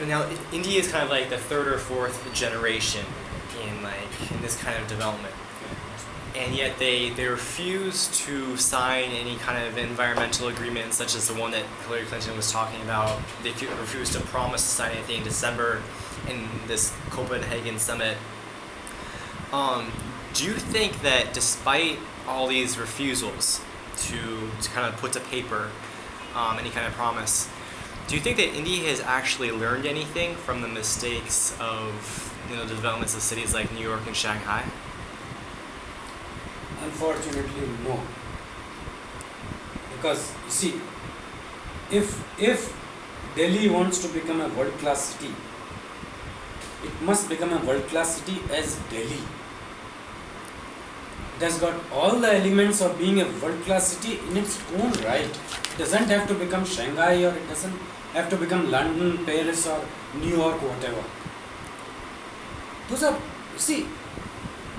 Now, India is kind of like the third or fourth generation in this kind of development, and yet they refuse to sign any kind of environmental agreement, such as the one that Hillary Clinton was talking about. They refuse to promise to sign anything in December in this Copenhagen summit. Do you think that despite all these refusals to kind of put to paper any kind of promise, do you think that India has actually learned anything from the mistakes of the developments of cities like New York and Shanghai? Unfortunately, no. Because you see, if Delhi wants to become a world-class city, it must become a world-class city as Delhi. It has got all the elements of being a world-class city in its own right. It doesn't have to become Shanghai, or it doesn't have to become London, Paris, or New York, whatever. Those are, you see,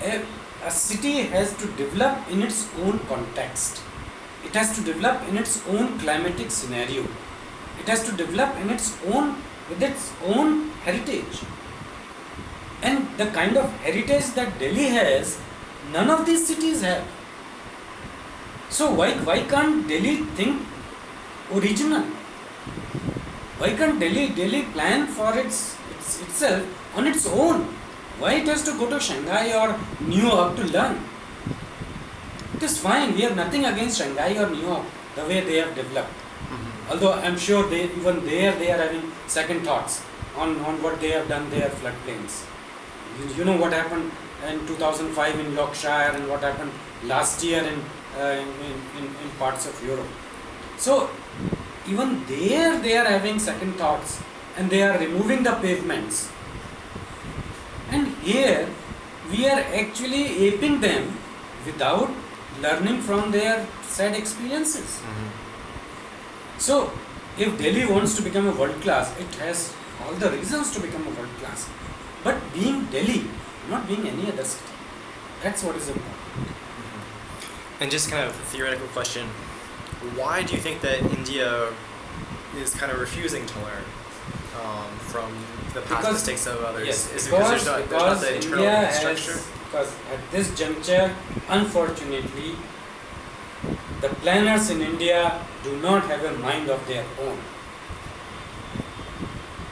a city has to develop in its own context. It has to develop in its own climatic scenario. It has to develop in its own, with its own heritage. And the kind of heritage that Delhi has, none of these cities have. So why can't Delhi think original? Why can't Delhi plan for itself on its own? Why it has to go to Shanghai or New York to learn? It is fine. We have nothing against Shanghai or New York, the way they have developed. Although I am sure even there they are having second thoughts on what they have done their floodplains. You know what happened in 2005 in Yorkshire and what happened last year in parts of Europe. So even there they are having second thoughts and they are removing the pavements. And here we are actually aping them without learning from their sad experiences. So if Delhi wants to become a world class, it has all the reasons to become a world class. But being Delhi, not being any other city, that's what is important. And just kind of a theoretical question, why do you think that India is kind of refusing to learn from the past mistakes of others? Yes, is because there's not the internal India infrastructure? because at this juncture, unfortunately, the planners in India do not have a mind of their own.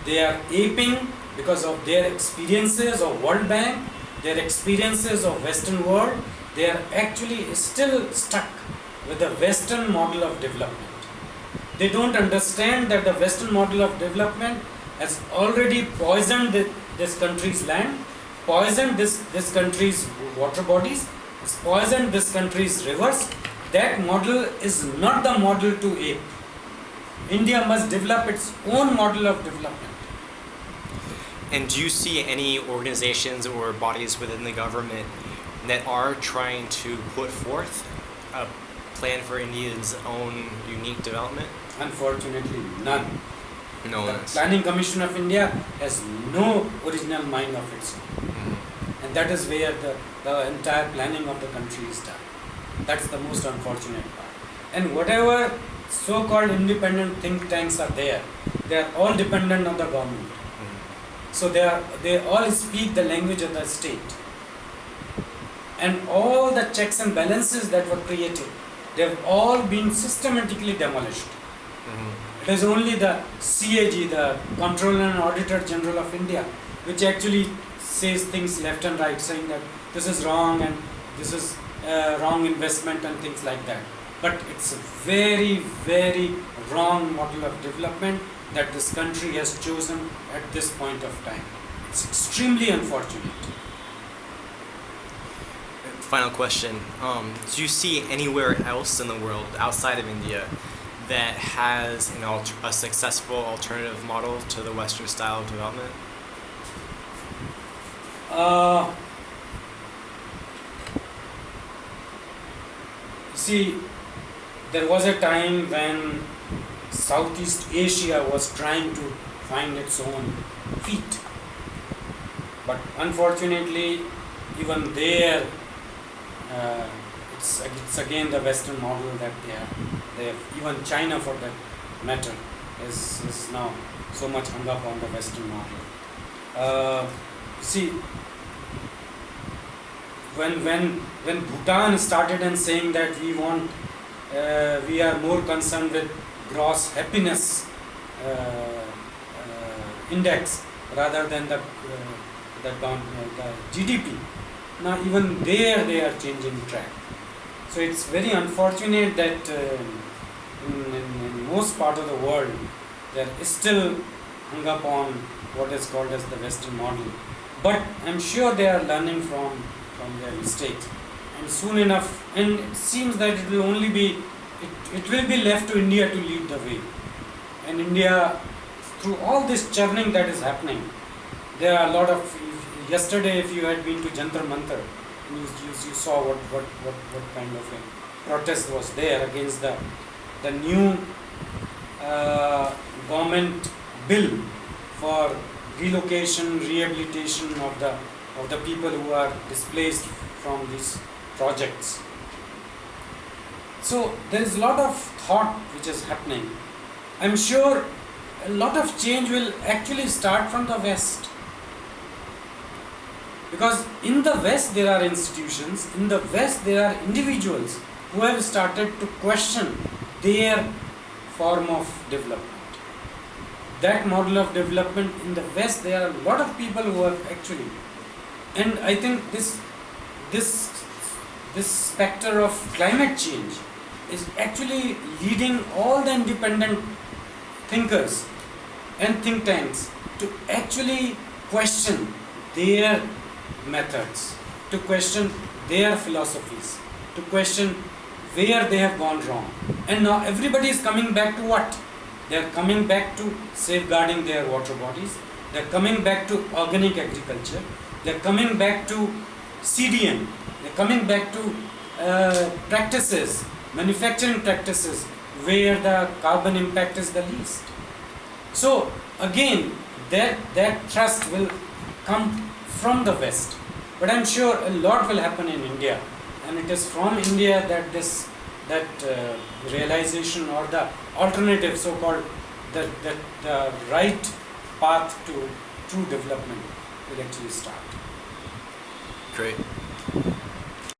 They are aping because of their experiences of World Bank, their experiences of Western world. They are actually still stuck with the Western model of development. They don't understand that the Western model of development has already poisoned this country's land, poisoned this country's water bodies, has poisoned this country's rivers. That model is not the model to ape. India must develop its own model of development. And do you see any organizations or bodies within the government that are trying to put forth a plan for India's own unique development? Unfortunately, none. No The one is. Planning Commission of India has no original mind of its own. And that is where the entire planning of the country is done. That's the most unfortunate part. And whatever so-called independent think tanks are there, they are all dependent on the government. So they all speak the language of the state. And all the checks and balances that were created, they have all been systematically demolished. It is only the CAG, the Comptroller and Auditor General of India, which actually says things left and right, saying that this is wrong and this is wrong investment and things like that. But it's a very, very wrong model of development that this country has chosen at this point of time. It's extremely unfortunate. Final question. Do you see anywhere else in the world outside of India that has a successful alternative model to the Western style of development? See, there was a time when Southeast Asia was trying to find its own feet. But unfortunately, even there, it's again the Western model that they have, even China for that matter. is now so much hung up on the Western model. See, when Bhutan started and saying that we are more concerned with gross happiness index rather than the GDP. Now even there they are changing track. So it's very unfortunate that in most part of the world they are still hung up on what is called as the Western model. But I'm sure they are learning from their mistakes. And soon enough, and it seems that it will only be, it will be left to India to lead the way. And India, through all this churning that is happening, there are a lot of, yesterday if you had been to Jantar Mantar, you saw what kind of a protest was there against the new government bill for relocation, rehabilitation of the people who are displaced from these projects. So there is a lot of thought which is happening. I'm sure a lot of change will actually start from the West. Because in the West there are institutions, in the West there are individuals who have started to question their form of development. That model of development in the West, there are a lot of people who have actually, and I think this specter of climate change is actually leading all the independent thinkers and think tanks to actually question their methods, to question their philosophies, to question where they have gone wrong. And now everybody is coming back to what? They are coming back to safeguarding their water bodies. They are coming back to organic agriculture. They are coming back to CDM. They are coming back to practices, manufacturing practices, where the carbon impact is the least. So again, that thrust will come from the West. But I'm sure a lot will happen in India, and it is from India that that realization or the alternative, so-called the right path to true development will actually start. Great.